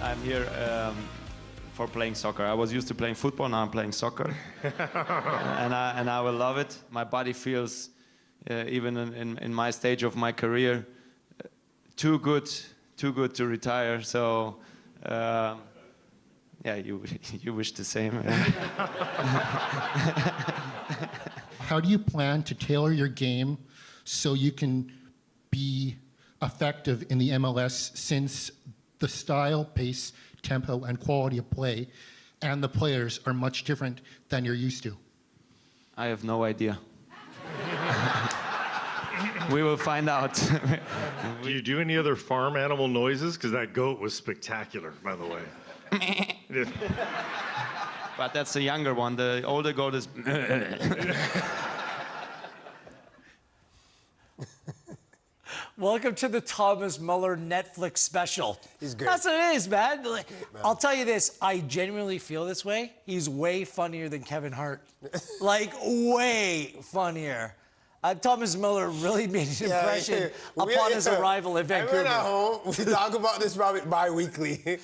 I'm here for playing soccer. I was used to playing football, now I'm playing soccer. and I will love it. My body feels, even in my stage of my career, too good to retire. So, yeah, you wish the same. How do you plan to tailor your game so you can be effective in the MLS, since the style, pace, tempo, and quality of play and the players are much different than you're used to? I have no idea. We will find out. Do you do any other farm animal noises? Because that goat was spectacular, by the way. But that's the younger one. The older goat is... Welcome to the Thomas Müller Netflix special. He's great. That's what it is, man. I'll tell you this, I genuinely feel this way. He's way funnier than Kevin Hart. Like, way funnier. Thomas Müller really made an impression upon his arrival in Vancouver. I went at home. We talk about this probably bi-weekly.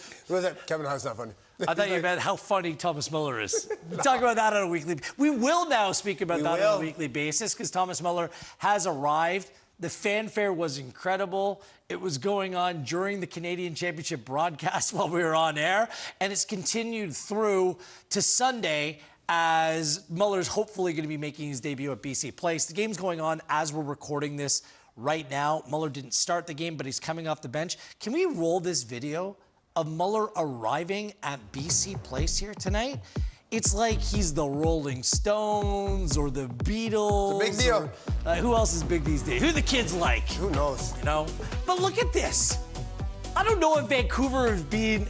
Kevin Hart's not funny. I thought you meant how funny Thomas Müller is. We talk about that on a weekly basis. We will now speak about that on a weekly basis because Thomas Müller has arrived. The fanfare was incredible. It was going on during the Canadian Championship broadcast while we were on air, and it's continued through to Sunday as Muller's hopefully going to be making his debut at BC Place. The game's going on as we're recording this right now. Müller didn't start the game, but he's coming off the bench. Can we roll this video of Müller arriving at BC Place here tonight? It's like he's the Rolling Stones or the Beatles. It's a big deal. Or, who else is big these days? Who the kids like? Who knows? You know? But look at this. I don't know if Vancouver has been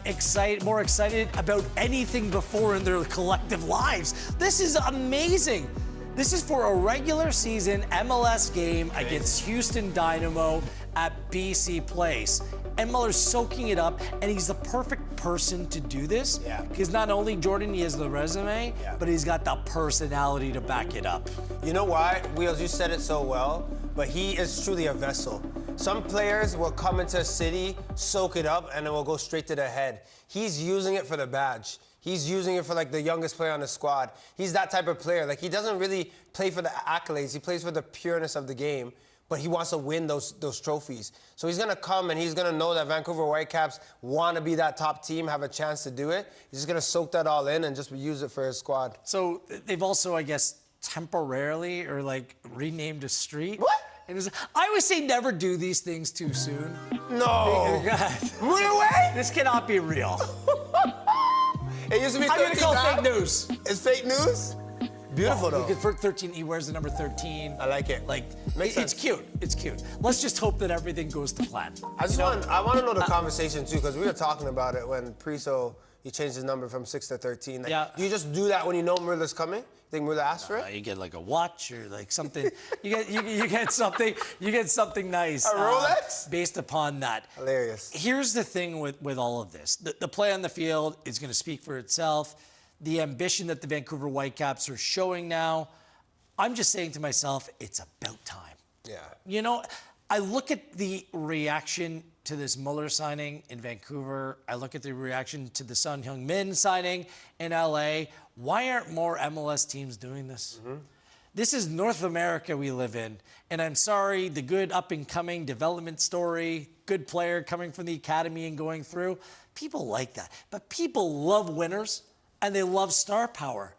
more excited about anything before in their collective lives. This is amazing. This is for a regular season MLS game against Houston Dynamo at BC Place. And Muller's soaking it up, and he's the perfect person to do this. Yeah. Because not only, Jordan, he has the resume, but he's got the personality to back it up. You know why? Wheels, you said it so well, but he is truly a vessel. Some players will come into a city, soak it up, and then will go straight to the head. He's using it for the badge. He's using it for, like, the youngest player on the squad. He's that type of player. Like, he doesn't really play for the accolades. He plays for the pureness of the game. But he wants to win those trophies. So he's going to come and he's going to know that Vancouver Whitecaps want to be that top team, have a chance to do it. He's just going to soak that all in and just use it for his squad. So they've also, I guess, temporarily or like renamed a street. What? I always say never do these things too soon. No. Move away? This cannot be real. It used to be 13. I'm going to call fake news. It's fake news? Beautiful, though. For 13, he wears the number 13. I like it. Like, Makes sense. It's cute. It's cute. Let's just hope that everything goes to plan. I want to know the conversation, too, because we were talking about it when Priso, he changed his number from 6 to 13. Like, Yeah. Do you just do that when you know Müller's coming? You think Müller asked for it? You get like a watch or like something. you get something nice. A Rolex? Based upon that. Hilarious. Here's the thing with all of this. The play on the field is going to speak for itself. The ambition that the Vancouver Whitecaps are showing now, I'm just saying to myself, it's about time. Yeah. You know, I look at the reaction to this Müller signing in Vancouver. I look at the reaction to the Son Heung-min signing in LA. Why aren't more MLS teams doing this? Mm-hmm. This is North America we live in. And I'm sorry, the good up-and-coming development story, good player coming from the academy and going through, people like that. But people love winners, and they love star power.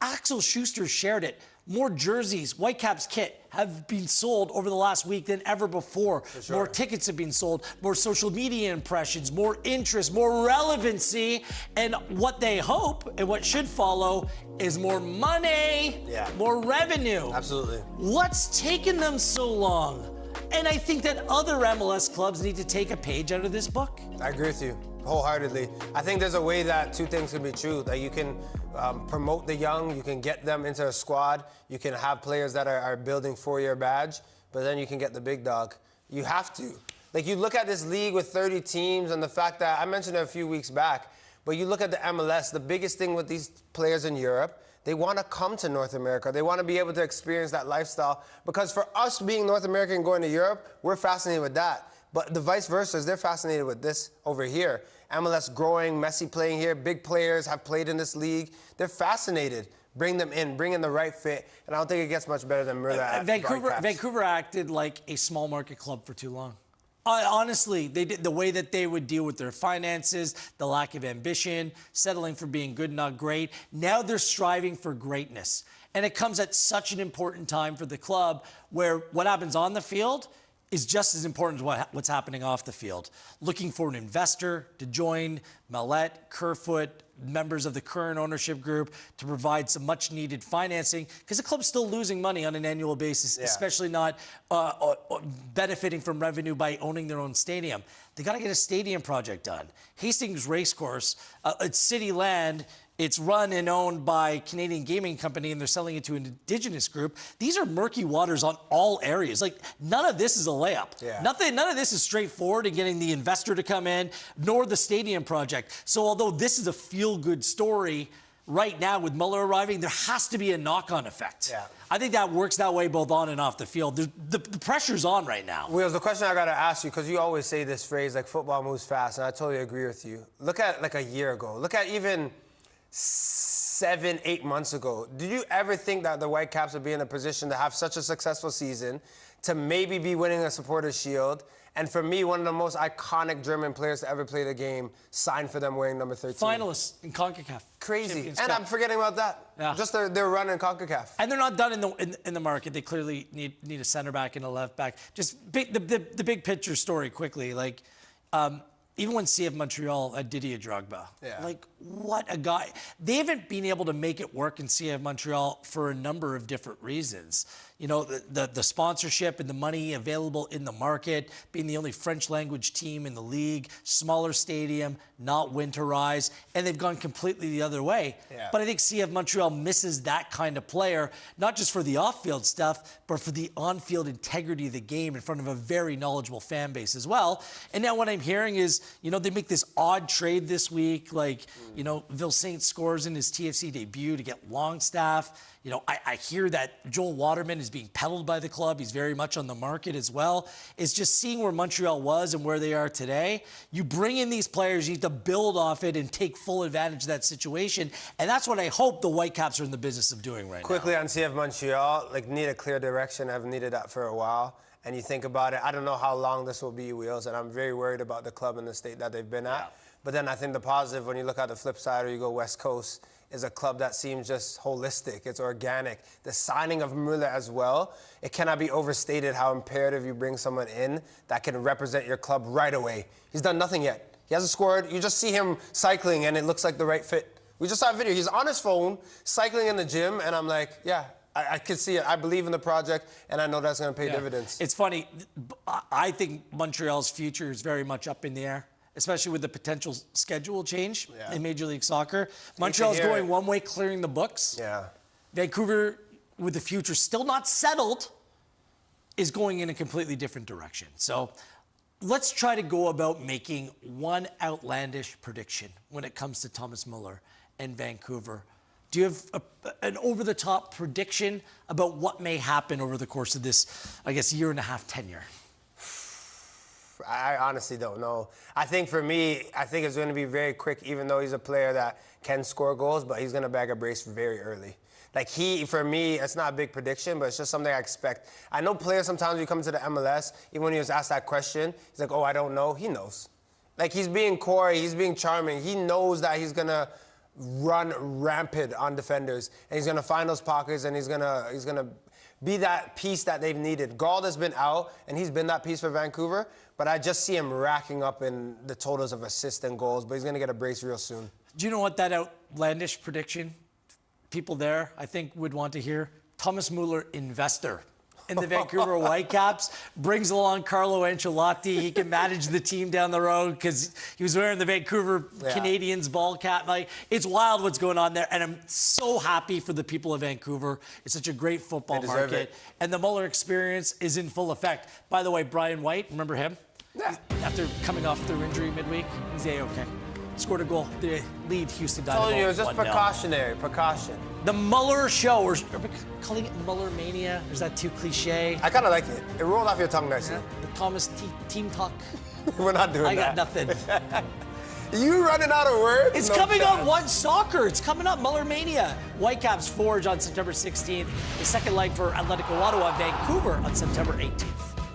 Axel Schuster shared it. More jerseys, Whitecaps kit, have been sold over the last week than ever before. Sure. More tickets have been sold, more social media impressions, more interest, more relevancy. And what they hope and what should follow is more money, more revenue. Absolutely. What's taken them so long? And I think that other MLS clubs need to take a page out of this book. I agree with you wholeheartedly. I think there's a way that two things can be true. That you can promote the young, you can get them into a squad, you can have players that are building for your badge, but then you can get the big dog. You have to. Like, you look at this league with 30 teams and the fact that, I mentioned it a few weeks back, but you look at the MLS, the biggest thing with these players in Europe, they want to come to North America. They want to be able to experience that lifestyle. Because for us being North American and going to Europe, we're fascinated with that. But the vice versa is they're fascinated with this over here. MLS growing, Messi playing here, big players have played in this league. They're fascinated. Bring them in, bring in the right fit, and I don't think it gets much better than Müller at Whitecaps. Vancouver acted like a small market club for too long. Honestly, they did the way that they would deal with their finances, the lack of ambition, settling for being good, not great. Now they're striving for greatness. And it comes at such an important time for the club where what happens on the field is just as important as what's happening off the field. Looking for an investor to join Mallet, Kerfoot, members of the current ownership group to provide some much-needed financing because the club's still losing money on an annual basis, especially not benefiting from revenue by owning their own stadium. They got to get a stadium project done. Hastings Racecourse, it's city land. It's run and owned by Canadian Gaming Company, and they're selling it to an Indigenous group. These are murky waters on all areas. Like, none of this is a layup. None of this is straightforward in getting the investor to come in, nor the stadium project. So although this is a feel-good story, right now with Müller arriving, there has to be a knock-on effect. I think that works that way both on and off the field. The pressure's on right now. Wheels, the question I got to ask you, because you always say this phrase, like, football moves fast, and I totally agree with you. Look at, like, a year ago. Look at even 7-8 months ago. Did you ever think that the Whitecaps would be in a position to have such a successful season, to maybe be winning a Supporters' Shield, and for me, one of the most iconic German players to ever play the game signed for them wearing number 13? Finalists in CONCACAF. Crazy. And I'm forgetting about that. Just their run in CONCACAF. And they're not done in the market. They clearly need a center back and a left back. Just the big picture story quickly. Like, even when CF Montreal had Didier Drogba, like, what a guy. They haven't been able to make it work in CF Montreal for a number of different reasons. You know, the sponsorship and the money available in the market, being the only French language team in the league, smaller stadium, not winterized, and they've gone completely the other way. But I think CF Montreal misses that kind of player, not just for the off-field stuff, but for the on-field integrity of the game in front of a very knowledgeable fan base as well. And now what I'm hearing is, you know, they make this odd trade this week, like, you know, Vilsaint scores in his TFC debut to get Longstaff. You know, I hear that Joel Waterman is being peddled by the club. He's very much on the market as well. It's just seeing where Montreal was and where they are today. You bring in these players, you need to build off it and take full advantage of that situation. And that's what I hope the Whitecaps are in the business of doing right now. Quickly on CF Montreal, like, need a clear direction. I've needed that for a while. And you think about it, I don't know how long this will be, Wheels, and I'm very worried about the club and the state that they've been at. But then I think the positive, when you look at the flip side or you go West Coast, is a club that seems just holistic. It's organic. The signing of Müller as well, it cannot be overstated how imperative you bring someone in that can represent your club right away. He's done nothing yet. He hasn't scored. You just see him cycling, and it looks like the right fit. We just saw a video. He's on his phone, cycling in the gym, and I'm like, yeah, I can see it. I believe in the project, and I know that's going to pay dividends. It's funny. I think Montreal's future is very much up in the air, especially with the potential schedule change in Major League Soccer. Montreal's going one way, clearing the books. Vancouver, with the future still not settled, is going in a completely different direction. So let's try to go about making one outlandish prediction when it comes to Thomas Müller and Vancouver. Do you have an over-the-top prediction about what may happen over the course of this, I guess, year-and-a-half tenure? I honestly don't know. I think for me, I think it's going to be very quick, even though he's a player that can score goals, but he's going to bag a brace very early. Like, for me, it's not a big prediction, but it's just something I expect. I know players sometimes when you come to the MLS, even when he was asked that question, he's like, oh, I don't know. He knows. Like, he's being coy, he's being charming. He knows that he's going to run rampant on defenders, and he's going to find those pockets, and he's going to be that piece that they've needed. Gauld has been out, and he's been that piece for Vancouver, but I just see him racking up in the totals of assists and goals, but he's going to get a brace real soon. Do you know what that outlandish prediction people there, I think, would want to hear? Thomas Müller, investor in the Vancouver Whitecaps, brings along Carlo Ancelotti. He can manage the team down the road because he was wearing the Vancouver Canadians ball cap. Like, it's wild what's going on there, and I'm so happy for the people of Vancouver. It's such a great football market, and the Müller experience is in full effect. By the way, Brian White, remember him? After coming off their injury midweek, he's A-okay. scored a goal to lead Houston Dynamo. Told you it was just 1-0. precautionary, precaution. The Müller Show. Are we calling it Müller Mania? Or is that too cliche? I kind of like it. It rolled off your tongue nicely. The Thomas Team Talk. We're not doing I that. got nothing. You running out of words? It's No coming chance. up. One Soccer. It's coming up. Müller Mania. Whitecaps forge on September 16th. The second leg for Atletico Ottawa, Vancouver on September 18th.